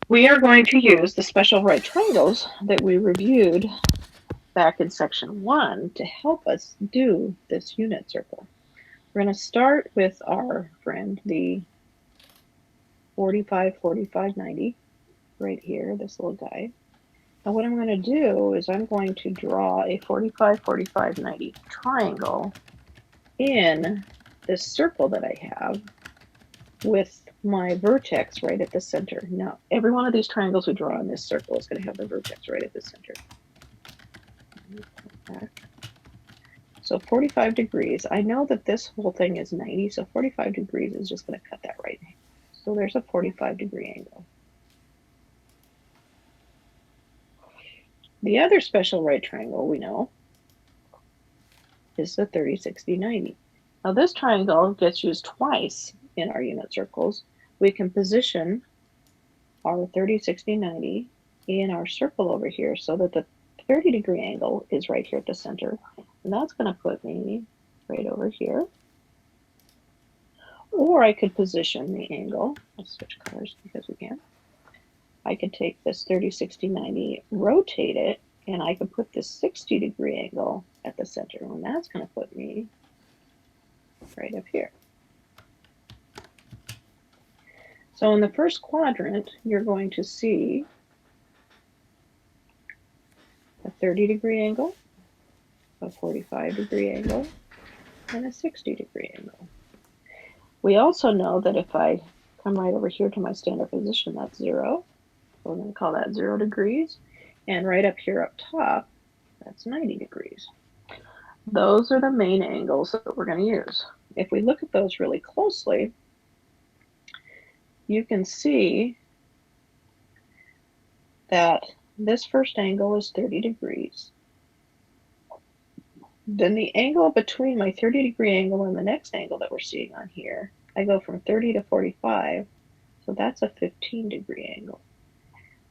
We are going to use the special right triangles that we reviewed back in section 1 to help us do this unit circle. We're going to start with our friend, the 45, 45, 90, right here, this little guy. And what I'm going to do is I'm going to draw a 45, 45, 90 triangle in this circle that I have with my vertex right at the center. Now, every one of these triangles we draw in this circle is going to have the vertex right at the center. So 45 degrees. I know that this whole thing is 90, so 45 degrees is just going to cut that right. So there's a 45-degree angle. The other special right triangle we know is the 30, 60, 90. Now this triangle gets used twice in our unit circles. We can position our 30, 60, 90 in our circle over here so that the 30-degree angle is right here at the center. And that's going to put me right over here. Or I could position the angle. Let's switch colors because we can. I could take this 30, 60, 90, rotate it, and I could put this 60-degree angle at the center. And that's going to put me right up here. So in the first quadrant, you're going to see a 30-degree angle, a 45-degree angle, and a 60-degree angle. We also know that if I come right over here to my standard position, that's 0. So we're going to call that 0 degrees. And right up here up top, that's 90 degrees. Those are the main angles that we're going to use. If we look at those really closely, you can see that this first angle is 30 degrees. Then the angle between my 30-degree angle and the next angle that we're seeing on here, I go from 30 to 45, so that's a 15-degree angle.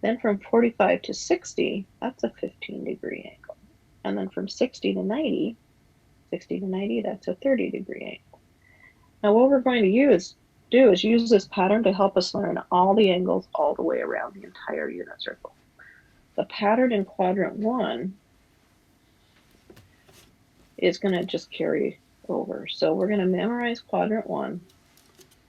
Then from 45 to 60, that's a 15-degree angle. And then from 60 to 90, that's a 30-degree angle. Now what we're going to do is use this pattern to help us learn all the angles all the way around the entire unit circle. The pattern in quadrant 1 is going to just carry over. So we're going to memorize quadrant 1,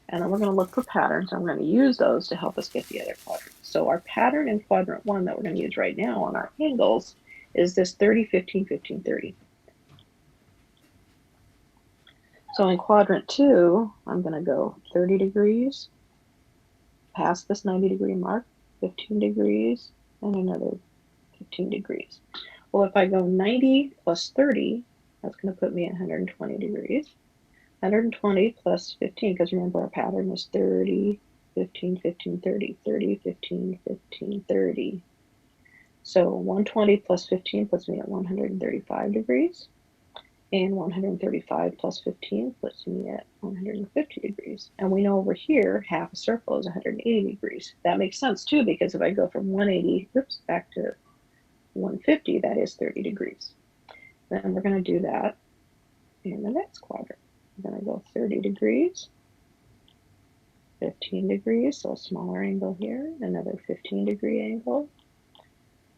and then we're going to look for patterns, and we're going to use those to help us get the other quadrants. So our pattern in quadrant 1 that we're going to use right now on our angles is this 30, 15, 15, 30. So in quadrant 2, I'm going to go 30 degrees, past this 90-degree mark, 15 degrees, and another 15 degrees. Well, if I go 90 plus 30, that's going to put me at 120 degrees. 120 plus 15, because remember our pattern is 30, 15, 15, 30, 30, 15, 15, 30. So 120 plus 15 puts me at 135 degrees. And 135 plus 15 puts me at 150 degrees. And we know over here, half a circle is 180 degrees. That makes sense too, because if I go from 180, back to 150, that is 30 degrees. Then we're going to do that in the next quadrant. I'm going to go 30 degrees, 15 degrees, so a smaller angle here, another 15-degree angle,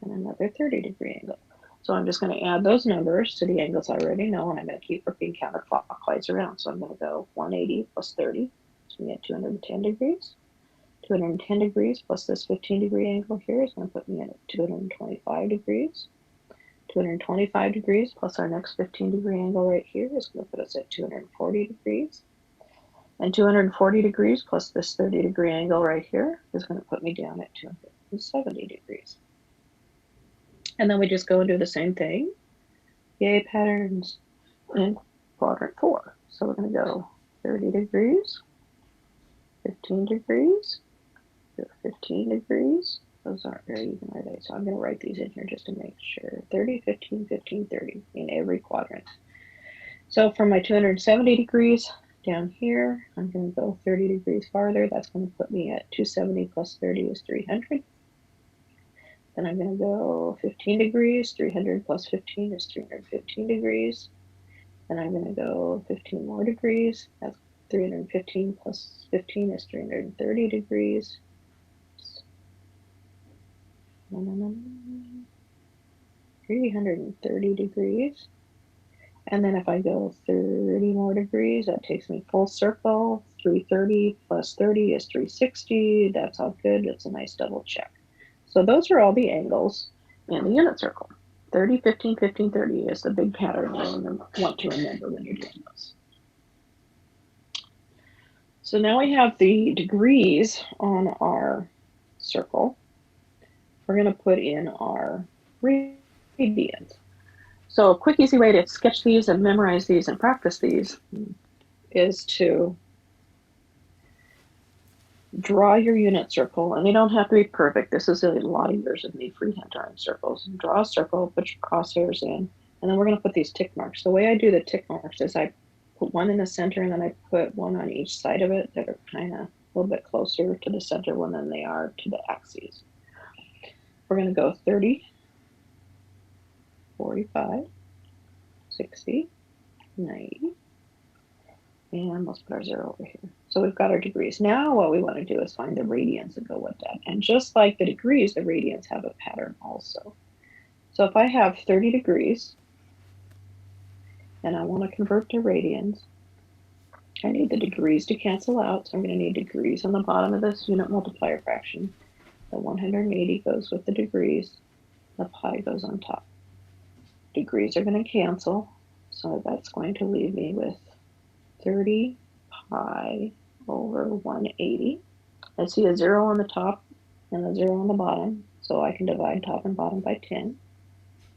and another 30-degree angle. So I'm just going to add those numbers to the angles I already know, and I'm going to keep working counterclockwise around. So I'm going to go 180 plus 30, so we get 210 degrees. 210 degrees plus this 15-degree angle here is going to put me at 225 degrees. 225 degrees plus our next 15-degree angle right here is going to put us at 240 degrees. And 240 degrees plus this 30-degree angle right here is going to put me down at 270 degrees. And then we just go and do the same thing. Yay, patterns in quadrant 4. So we're going to go 30 degrees, 15 degrees, 15 degrees. Those aren't very even, are they? So I'm going to write these in here just to make sure. 30, 15, 15, 30 in every quadrant. So from my 270 degrees down here, I'm going to go 30 degrees farther. That's going to put me at 270 plus 30 is 300. Then I'm going to go 15 degrees. 300 plus 15 is 315 degrees. Then I'm going to go 15 more degrees. That's 315 plus 15 is 330 degrees. 330 degrees. And then if I go 30 more degrees, that takes me full circle. 330 plus 30 is 360. That's all good. It's a nice double check. So those are all the angles in the unit circle. 30, 15, 15, 30 is the big pattern you want to remember when you're doing this. So now we have the degrees on our circle. We're going to put in our radians. So a quick, easy way to sketch these and memorize these and practice these is to draw your unit circle, and they don't have to be perfect. This is a lot of years of me freehand drawing circles. Draw a circle, put your crosshairs in, and then we're going to put these tick marks. The way I do the tick marks is I put one in the center, and then I put one on each side of it that are kind of a little bit closer to the center one than they are to the axes. We're going to go 30, 45, 60, 90, and let's put our 0 over here. So we've got our degrees. Now what we want to do is find the radians and go with that. And just like the degrees, the radians have a pattern also. So if I have 30 degrees and I want to convert to radians, I need the degrees to cancel out. So I'm going to need degrees on the bottom of this unit multiplier fraction. The 180 goes with the degrees. The pi goes on top. Degrees are going to cancel. So that's going to leave me with 30 pi over 180. I see a 0 on the top and a 0 on the bottom, so I can divide top and bottom by 10,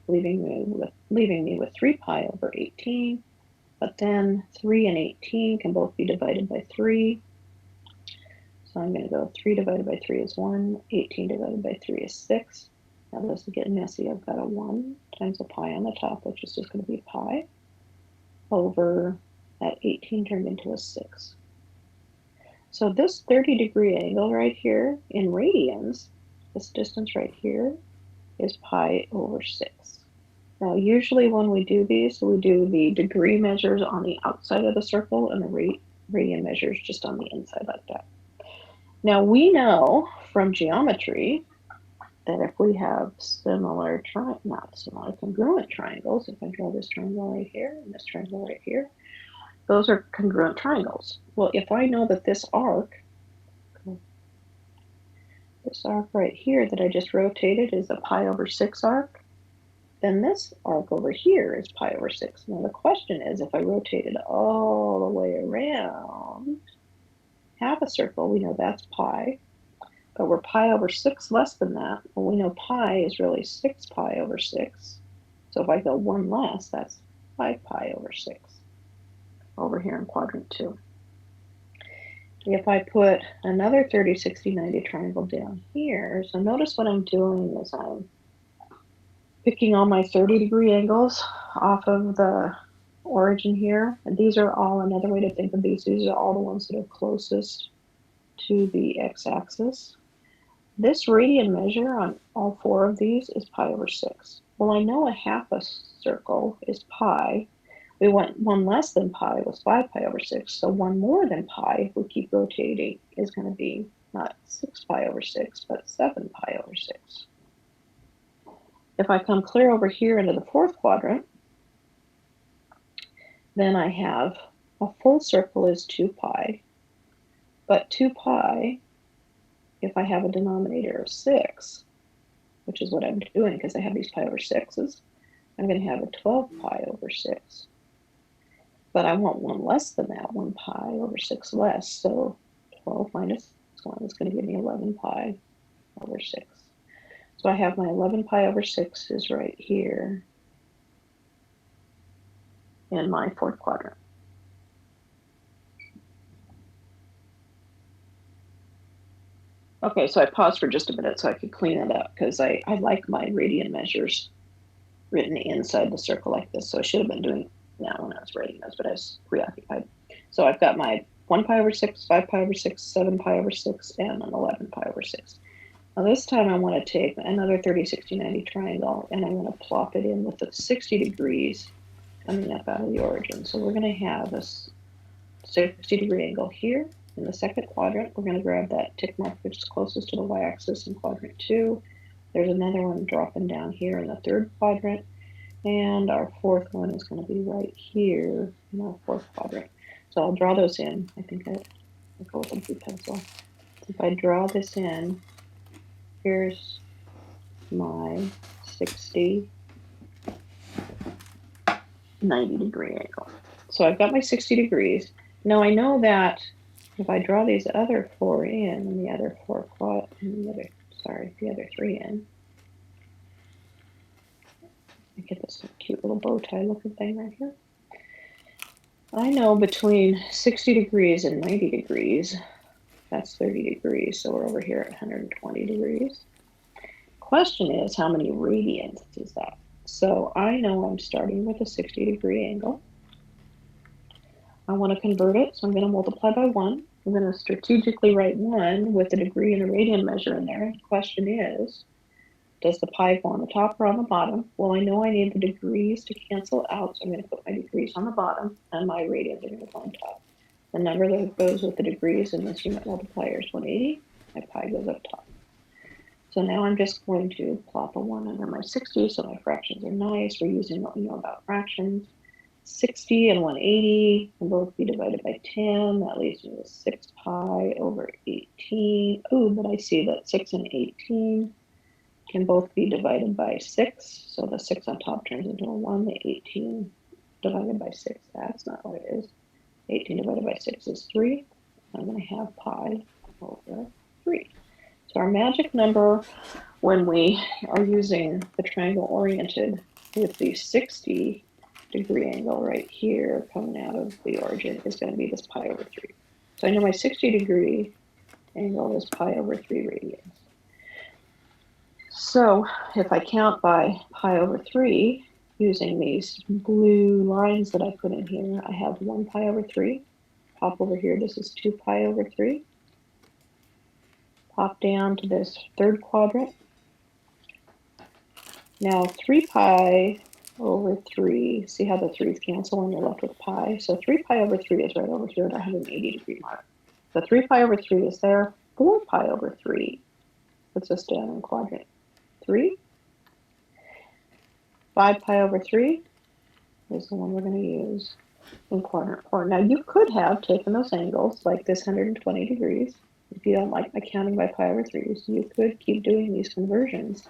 leaving me with 3 pi over 18. But then 3 and 18 can both be divided by 3. So I'm going to go 3 divided by 3 is 1, 18 divided by 3 is 6. Now this is getting messy. I've got a 1 times a pi on the top, which is just going to be pi over that 18 turned into a 6. So this 30-degree angle right here in radians, this distance right here, is pi over 6. Now usually when we do these, we do the degree measures on the outside of the circle and the radian measures just on the inside like that. Now we know from geometry that if we have congruent triangles, if I draw this triangle right here and this triangle right here, those are congruent triangles. Well, if I know that this arc right here that I just rotated is a pi over 6 arc, then this arc over here is pi over 6. Now the question is, if I rotate it all the way around half a circle, we know that's pi, but we're pi over 6 less than that. Well, we know pi is really 6 pi over 6. So if I go 1 less, that's 5 pi over 6. Over here in quadrant 2. If I put another 30, 60, 90 triangle down here, so notice what I'm doing is I'm picking all my 30-degree angles off of the origin here. And these are all, another way to think of these are all the ones that are closest to the x-axis. This radian measure on all 4 of these is pi over 6. Well, I know a half a circle is pi. We want 1 less than pi was 5 pi over 6. So 1 more than pi, if we keep rotating, is going to be not 6 pi over 6, but 7 pi over 6. If I come clear over here into the 4th quadrant, then I have a full circle is 2 pi. But 2 pi, if I have a denominator of 6, which is what I'm doing because I have these pi over 6s, I'm going to have a 12 pi over 6. But I want 1 less than that, 1 pi over 6 less. So 12 minus 1 is going to give me 11 pi over 6. So I have my 11 pi over 6 is right here in my 4th quadrant. Okay, so I paused for just a minute so I could clean it up because I like my radian measures written inside the circle like this. So I should have been doing that when I was writing those, but I was preoccupied. So I've got my 1 pi over 6, 5 pi over 6, 7 pi over 6, and an 11 pi over 6. Now this time I want to take another 30, 60, 90 triangle and I want to plop it in with the 60 degrees coming up out of the origin. So we're going to have a 60-degree angle here. In the 2nd quadrant, we're going to grab that tick mark which is closest to the y-axis in quadrant 2. There's another one dropping down here in the third quadrant, and our fourth one is going to be right here in our fourth quadrant. So I'll draw those in. I think I'll go with a blue pencil. So if I draw this in, here's my 60, 90 degree angle. So I've got my 60 degrees. Now I know that if I draw these other four in, and the other four quad, and the other three in, I get this cute little bow tie looking thing right here. I know between 60 degrees and 90 degrees, that's 30 degrees. So we're over here at 120 degrees. Question is, how many radians is that? So I know I'm starting with a 60 degree angle. I want to convert it, so I'm going to multiply by 1. I'm going to strategically write 1 with a degree and a radian measure in there. The question is, does the pi go on the top or on the bottom? Well, I know I need the degrees to cancel out, so I'm going to put my degrees on the bottom, and my radians are going to go on top. The number that goes with the degrees in this unit multiplier is 180. My pi goes up top. So now I'm just going to plot the 1 under my 60, so my fractions are nice. We're using what we know about fractions. 60 and 180 can both be divided by 10. That leaves me with 6 pi over 18. Oh, but I see that 6 and 18 can both be divided by 6. So the 6 on top turns into a 1. The 18 divided by 6, that's not what it is. 18 divided by 6 is 3. I'm going to have pi over 3. So our magic number when we are using the triangle oriented with the 60 degree angle right here coming out of the origin is going to be this pi over 3. So I know my 60 degree angle is pi over 3 radians. So if I count by pi over 3 using these blue lines that I put in here, I have 1 pi over 3. Pop over here, this is 2 pi over 3. Pop down to this third quadrant. Now 3 pi over 3, see how the 3's cancel and you're left with pi? So 3 pi over 3 is right over here at 180 degree mark. So 3 pi over 3 is there. 4 pi over 3 puts us down in quadrant 3. 5 pi over 3 is the one we're going to use in quadrant 4. Now you could have taken those angles like this 120 degrees. If you don't like my counting by pi over 3s, you could keep doing these conversions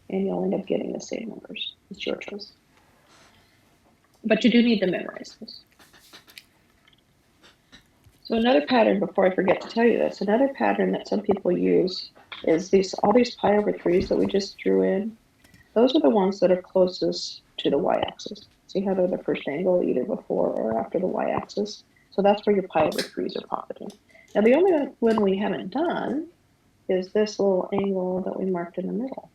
and you'll end up getting the same numbers. It's your choice. But you do need to memorize this. So another pattern, before I forget to tell you this, another pattern that some people use is all these pi over 3s that we just drew in. Those are the ones that are closest to the y-axis. See how they're the first angle either before or after the y-axis? So that's where your pi over 3s are popping. Now the only one we haven't done is this little angle that we marked in the middle.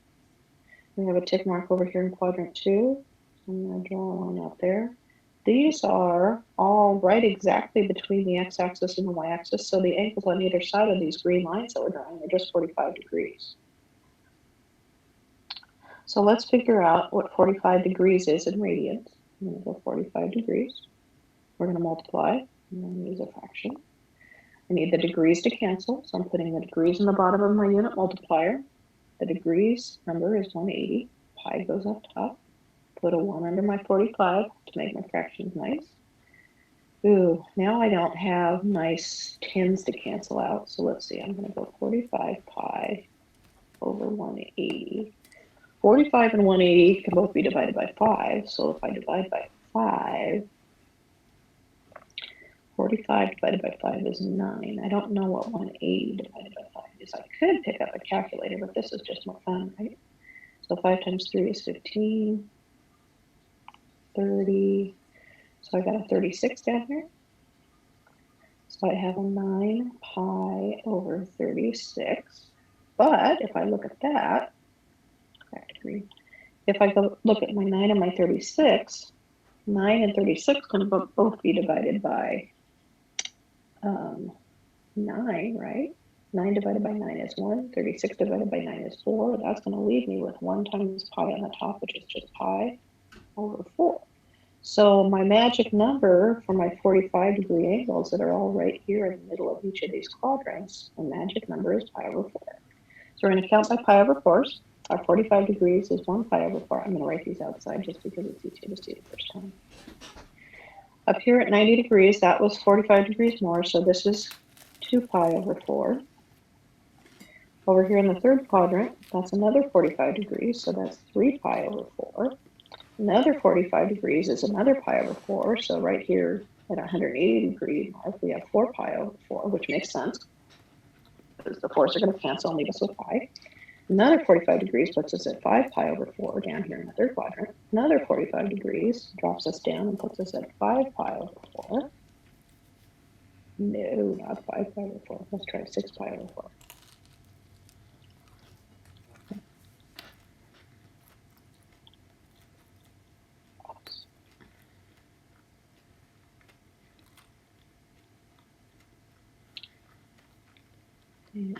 We have a tick mark over here in quadrant 2. I'm going to draw a line out there. These are all right exactly between the x-axis and the y-axis, so the angles on either side of these green lines that we're drawing are just 45 degrees. So let's figure out what 45 degrees is in radians. I'm going to go 45 degrees. We're going to multiply. I'm going to use a fraction. I need the degrees to cancel, so I'm putting the degrees in the bottom of my unit multiplier. The degrees number is 180. Pi goes up top. Put a 1 under my 45 to make my fractions nice. Ooh, now I don't have nice 10s to cancel out. So let's see, I'm going to go 45 pi over 180. 45 and 180 can both be divided by 5. So if I divide by 5, 45 divided by 5 is 9. I don't know what 180 divided by 5 is. I could pick up a calculator, but this is just more fun, right? So 5 times 3 is 15. 30. So I got a 36 down here. So I have a 9 pi over 36. But if I look at that, if I go look at my 9 and my 36, 9 and 36 can both be divided by 9, right? 9 divided by 9 is 1. 36 divided by 9 is 4. That's going to leave me with 1 times pi on the top, which is just pi over 4. So my magic number for my 45 degree angles that are all right here in the middle of each of these quadrants, the magic number is pi over 4. So we're going to count by pi over 4s. Our 45 degrees is 1 pi over 4. I'm going to write these outside just because it's easier to see the first time. Up here at 90 degrees, that was 45 degrees more, so this is 2 pi over 4. Over here in the third quadrant, that's another 45 degrees, so that's 3 pi over 4. Another 45 degrees is another pi over 4, so right here at 180 degree mark, we have 4 pi over 4, which makes sense, because the 4s are going to cancel and leave us with pi. Another 45 degrees puts us at 5 pi over 4 down here in the third quadrant. Another 45 degrees drops us down and puts us at 5 pi over 4. No, not 5 pi over 4. Let's try 6 pi over 4. Yeah.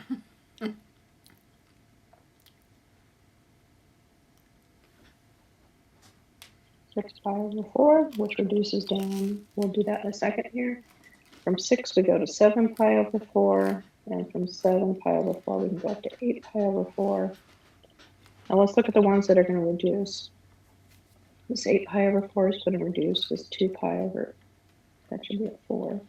6 pi over 4, which reduces down, we'll do that in a second here. From 6, we go to 7 pi over 4, and from 7 pi over 4, we can go up to 8 pi over 4. Now let's look at the ones that are going to reduce. This 8 pi over 4 is going to reduce. This 2 pi over, that should be a 4.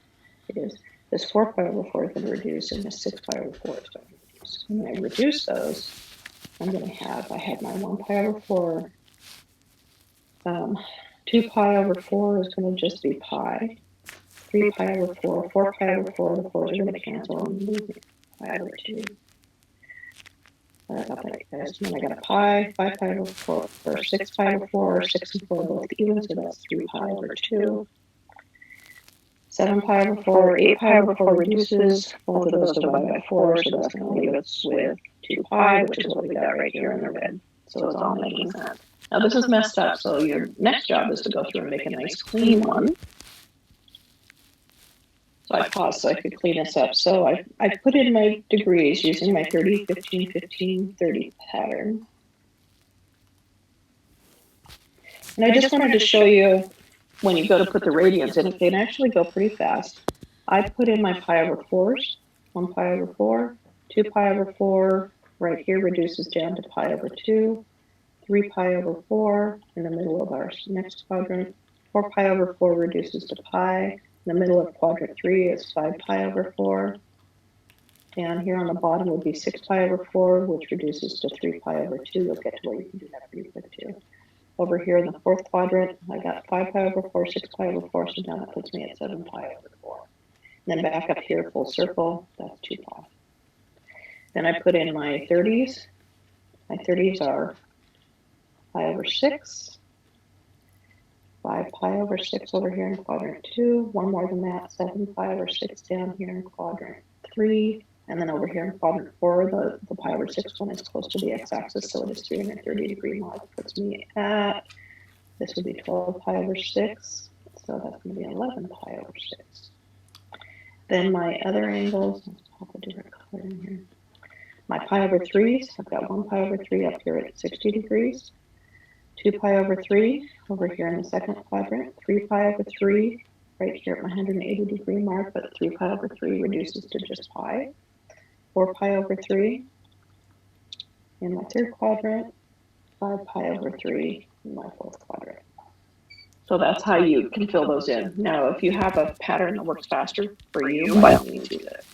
It is. This 4 pi over 4 is going to reduce, and this 6 pi over 4 is going to reduce. And when I reduce those, I'm going to have, I have my 1 pi over 4. 2 pi over 4 is going to just be pi. 3 pi over 4, 4 pi over 4, the 4s are going to cancel and leave me pi over 2. Got that, guys. And then I got a pi, 5 pi over 4, or 6 pi over 4, 6 and 4 both even, so that's 3 pi over 2. 7 pi over 4, 8 pi over 4 reduces, both of those divide by 4, so that's going to leave us with 2 pi, which is what we got right here in the red. So it's all making sense. Now this is messed up, so your next job is to go through and make a nice clean one. So I paused so I could clean this up. So I put in my degrees using my 30, 15, 15, 30 pattern. And I just wanted to show you when you go to put the radians in, it can actually go pretty fast. I put in my pi over 4s, 1 pi over 4, 2 pi over 4, right here reduces down to pi over 2, 3 pi over 4 in the middle of our next quadrant, 4 pi over 4 reduces to pi. In the middle of quadrant 3 is 5 pi over 4. Down here on the bottom would be 6 pi over 4, which reduces to 3 pi over 2. You'll get to where you can do that pretty quick too. Over here in the fourth quadrant, I got 5 pi over 4, 6 pi over 4, so now that puts me at 7 pi over 4. And then back up here, full circle, that's 2 pi. Then I put in my 30s. My 30s are pi over 6. 5 pi over 6 over here in quadrant 2, one more than that, 7 pi over 6 down here in quadrant 3, and then over here in quadrant 4, the pi over 6 one is close to the x-axis, so it is 330 degree mark, puts me at, this would be 12 pi over 6, so that's going to be 11 pi over 6. Then my other angles, let's pop a different color in here. My pi over 3s, I've got 1 pi over 3 up here at 60 degrees. 2 pi over 3 over here in the second quadrant, 3 pi over 3 right here at my 180 degree mark, but 3 pi over 3 reduces to just pi. 4 pi over 3 in my third quadrant, 5 pi over 3 in my fourth quadrant. So that's how you can fill those in. Now, if you have a pattern that works faster for you, by all means use it.